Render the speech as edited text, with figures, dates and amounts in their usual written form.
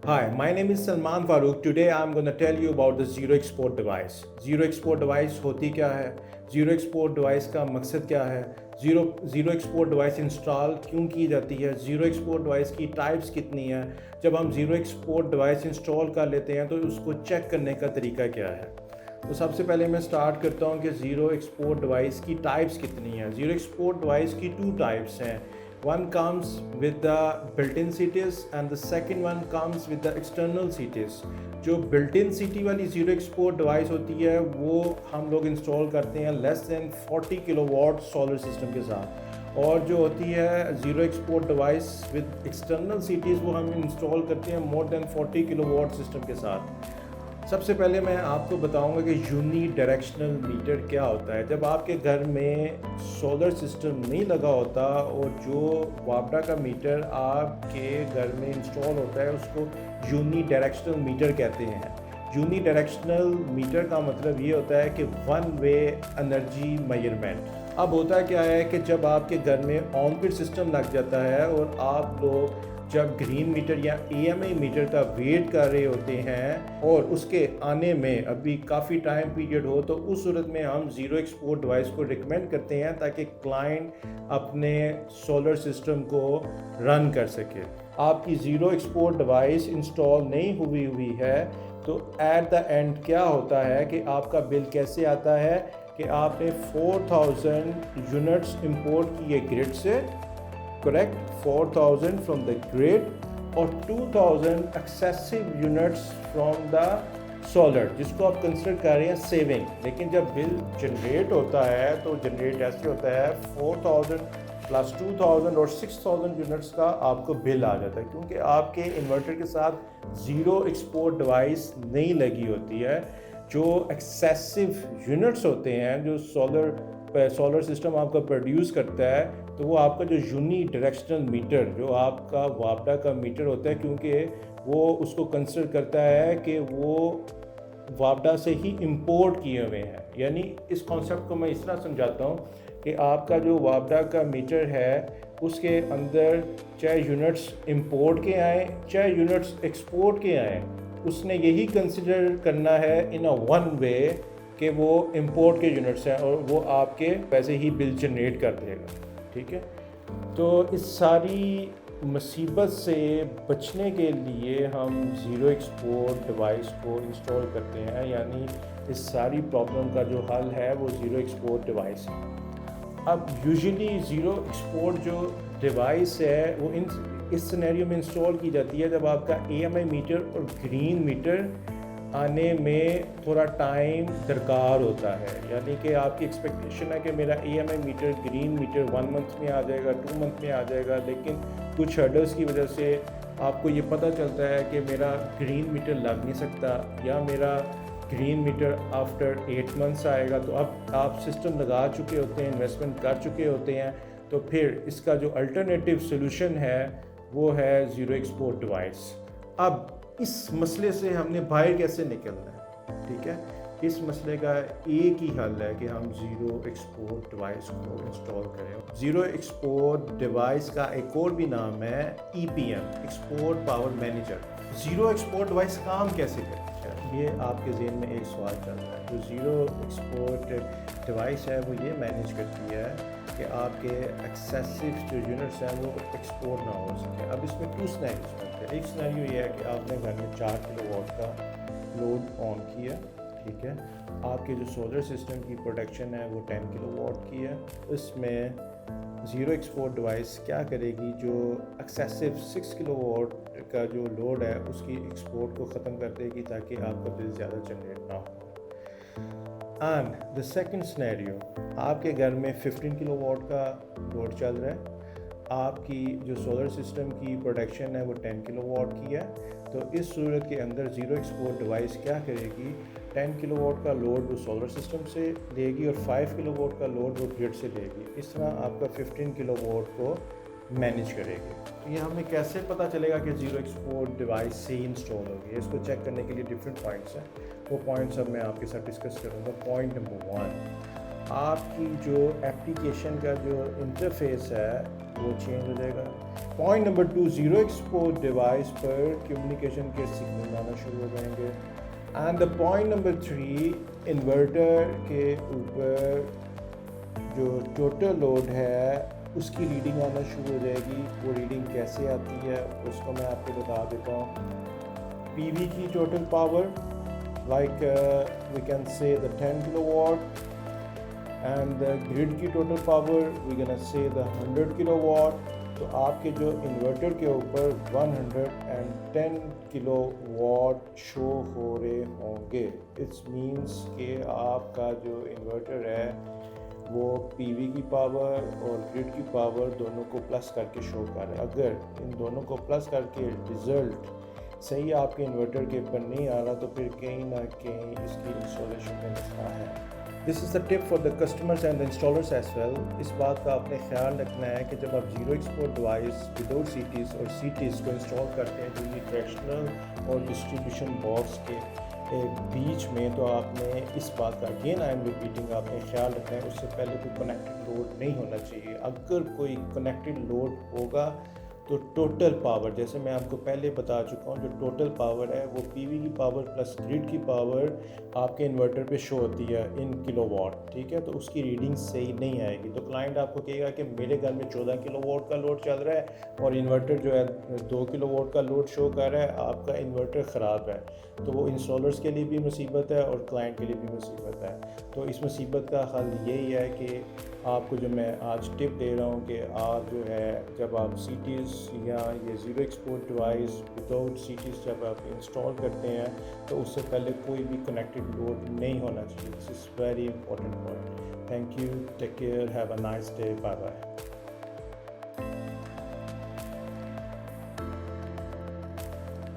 Hi, my name is Salman Farooq. Today I'm going to tell you about the Zero Export device. Zero Export device होती क्या है, Zero Export device का मकसद क्या है, Zero Export device install क्यों की जाती है, Zero Export device की टाइप्स कितनी हैं, जब हम Zero Export device इंस्टॉल कर लेते हैं तो उसको चेक करने का तरीका क्या है। तो सबसे पहले मैं स्टार्ट करता हूँ कि ज़ीरो एक्सपोर्ट डिवाइस की टाइप्स कितनी हैं। ज़ीरो एक्सपोर्ट डिवाइस की टू टाइप्स हैं. One comes with the built-in CTs and the second one comes with the external CTs. जो built-in CT वाली ज़ीरो एक्सपोर्ट डिवाइस होती है वो हम लोग इंस्टॉल करते हैं less than 40 kilowatt solar system के साथ, और जो होती है zero export device with external CTs वो हम इंस्टॉल करते हैं मोर देन 40 किलोवाट सिस्टम के साथ. सबसे पहले मैं आपको बताऊंगा कि यूनी डायरेक्शनल मीटर क्या होता है. जब आपके घर में सोलर सिस्टम नहीं लगा होता और जो वापडा का मीटर आपके घर में इंस्टॉल होता है उसको यूनी डायरेक्शनल मीटर कहते हैं. यूनी डायरेक्शनल मीटर का मतलब ये होता है कि वन वे एनर्जी मेजरमेंट. अब होता क्या है कि जब आपके घर में ऑन ग्रिड सिस्टम लग जाता है और आप लोग जब ग्रीन मीटर या EMI मीटर का वेट कर रहे होते हैं और उसके आने में अभी काफ़ी टाइम पीरियड हो, तो उस सूरत में हम ज़ीरो एक्सपोर्ट डिवाइस को रिकमेंड करते हैं ताकि क्लाइंट अपने सोलर सिस्टम को रन कर सके. आपकी ज़ीरो एक्सपोर्ट डिवाइस इंस्टॉल नहीं हुई है तो एट द एंड क्या होता है कि आपका बिल कैसे आता है कि आपने 4000 यूनिट्स इंपोर्ट किए ग्रिड से, करेक्ट, 4000 फ्रॉम द ग्रिड और 2000 excessive units from the solar, जिसको आप कंसिडर कर रहे हैं सेविंग. लेकिन जब बिल जनरेट होता है तो जनरेट ऐसे होता है 4000 प्लस 2000 और 6000 यूनिट्स का आपको बिल आ जाता है, क्योंकि आपके इन्वर्टर के साथ ज़ीरो एक्सपोर्ट डिवाइस नहीं लगी होती है. जो एक्सेसिव यूनिट्स होते हैं जो सोलर सिस्टम आपका प्रोड्यूस करता है, तो वो आपका जो यूनी डायरेक्शनल मीटर जो आपका वापडा का मीटर होता है, क्योंकि वो उसको कंसिडर करता है कि वो वापडा से ही इंपोर्ट किए हुए हैं. यानी इस कॉन्सेप्ट को मैं इस तरह समझाता हूँ कि आपका जो वापडा का मीटर है उसके अंदर चाहे यूनिट्स इंपोर्ट के आएँ चाहे यूनिट्स एक्सपोर्ट के आएँ, उसने यही कंसिडर करना है इन अ वन वे कि वो इंपोर्ट के यूनिट्स हैं और वो आपके वैसे ही बिल जनरेट कर देगा. ठीक है, तो इस सारी मुसीबत से बचने के लिए हम ज़ीरो एक्सपोर्ट डिवाइस को इंस्टॉल करते हैं. यानी इस सारी प्रॉब्लम का जो हल है वो ज़ीरो एक्सपोर्ट डिवाइस है. अब यूजुअली ज़ीरो एक्सपोर्ट जो डिवाइस है वो इस सिनेरियो में इंस्टॉल की जाती है जब आपका EMI मीटर और ग्रीन मीटर आने में थोड़ा टाइम दरकार होता है. यानी कि आपकी एक्सपेक्टेशन है कि मेरा EMI meter green meter 1 month में आ जाएगा, 2 मंथ में आ जाएगा, लेकिन कुछ हर्डल्स की वजह से आपको ये पता चलता है कि मेरा ग्रीन मीटर लग नहीं सकता या मेरा ग्रीन मीटर आफ्टर 8 मंथ्स आएगा. तो अब आप सिस्टम लगा चुके होते हैं, इन्वेस्टमेंट कर चुके होते हैं, तो फिर इसका जो अल्टरनेटिव सोल्यूशन है वो है ज़ीरो एक्सपोर्ट डिवाइस. अब इस मसले से हमने बाहर कैसे निकलना है? ठीक है, इस मसले का एक ही हल है कि हम ज़ीरो एक्सपोर्ट डिवाइस को इंस्टॉल करें. ज़ीरो एक्सपोर्ट डिवाइस का एक और भी नाम है EPM, export power manager. Zero export device काम कैसे करती है, ये आपके ज़हन में एक सवाल चल रहा है. जो ज़ीरो एक्सपोर्ट डिवाइस है वो ये मैनेज करती है कि आपके एक्सेसिव जो यूनिट्स हैं वो एक्सपोर्ट ना हो सके. अब इसमें 2 सिनेरियोस बनते हैं. एक सिनेरियो ये है कि आपने घर में 4 किलोवाट का लोड ऑन किया, ठीक है, आपके जो सोलर सिस्टम की प्रोडक्शन है वो 10 किलोवाट की है. इसमें ज़ीरो एक्सपोर्ट डिवाइस क्या करेगी, जो एक्सेसिव 6 किलोवाट का जो लोड है उसकी एक्सपोर्ट को ख़त्म कर देगी ताकि आपका बिल ज़्यादा जनरेट ना हो. एंड द सेकंड सिनेरियो, आपके घर में 15 किलोवाट का लोड चल रहा है, आपकी जो सोलर सिस्टम की प्रोडक्शन है वो 10 किलोवाट की है. तो इस सूरत के अंदर ज़ीरो एक्सपोर्ट डिवाइस क्या करेगी, 10 किलोवाट का लोड वो सोलर सिस्टम से लेगी और 5 किलोवाट का लोड वो ग्रिड से लेगी. इस तरह आपका 15 किलोवाट को मैनेज करेगी. तो ये हमें कैसे पता चलेगा कि ज़ीरो एक्सपोर्ट डिवाइस से इंस्टॉल होगी? इसको चेक करने के लिए डिफरेंट पॉइंट्स हैं. वो पॉइंट्स अब मैं आपके साथ डिस्कस करूँगा. पॉइंट नंबर 1, आपकी जो एप्लीकेशन का जो इंटरफेस है वो चेंज हो जाएगा. Point number 2، zero export device پر کمیونیکیشن کے سگنل آنا شروع ہو جائیں گے. And the point number 3، inverter کے اوپر جو ٹوٹل لوڈ ہے اس کی ریڈنگ آنا شروع ہو جائے گی. وہ ریڈنگ کیسے آتی ہے اس کو میں آپ کو بتا دیتا ہوں. پی وی کی total power like we can say the 10 kilowatt, and the grid کی total power we can say the 100 kilo what. تو آپ کے جو انورٹر کے اوپر 110 کلو واٹ شو ہو رہے ہوں گے. اٹس مینس کہ آپ کا جو انورٹر ہے وہ پی وی کی پاور اور گریڈ کی پاور دونوں کو پلس کر کے شو کر رہا ہے. اگر ان دونوں کو پلس کر کے رزلٹ صحیح آپ کے انورٹر کے اوپر نہیں آ رہا تو پھر کہیں نہ کہیں اس کی انسٹالیشن میں مسئلہ ہے. This is the tip for the customers and the installers as well. اس بات کا آپ نے خیال رکھنا ہے کہ جب آپ زیرو ایکسپورٹ ڈیوائس وداؤٹ سی ٹیز اور سی ٹیز کو انسٹال کرتے ہیں یونیڈائریکشنل اور ڈسٹریبیوشن باکس کے بیچ میں، تو آپ نے اس بات کا اگین آئی ایم ریپیٹنگ آپ نے خیال رکھنا ہے اس سے پہلے کوئی کنیکٹڈ لوڈ نہیں ہونا چاہیے. اگر کوئی کنیکٹڈ لوڈ ہوگا تو ٹوٹل پاور، جیسے میں آپ کو پہلے بتا چکا ہوں، جو ٹوٹل پاور ہے وہ پی وی کی پاور پلس گریڈ کی پاور آپ کے انورٹر پہ شو ہوتی ہے ان کلو واٹ. ٹھیک ہے، تو اس کی ریڈنگ صحیح نہیں آئے گی. تو کلائنٹ آپ کو کہے گا کہ میرے گھر میں 14 کلو واٹ کا لوڈ چل رہا ہے اور انورٹر جو ہے 2 کلو واٹ کا لوڈ شو کر رہا ہے، آپ کا انورٹر خراب ہے. تو وہ انسٹالرس کے لیے بھی مصیبت ہے اور کلائنٹ کے لیے بھی مصیبت ہے. تو اس مصیبت کا حل یہی ہے کہ آپ کو جو میں آج ٹپ دے رہا ہوں کہ آپ جو ہے جب آپ سی ٹیز یا یہ زیرو ایکسپورٹ ڈیوائس وداؤٹ سی ٹیز جب آپ انسٹال کرتے ہیں تو اس سے پہلے کوئی بھی کنیکٹڈ لوڈ نہیں ہونا چاہیے. This is very important point. Thank you, take care, have a nice day, bye bye.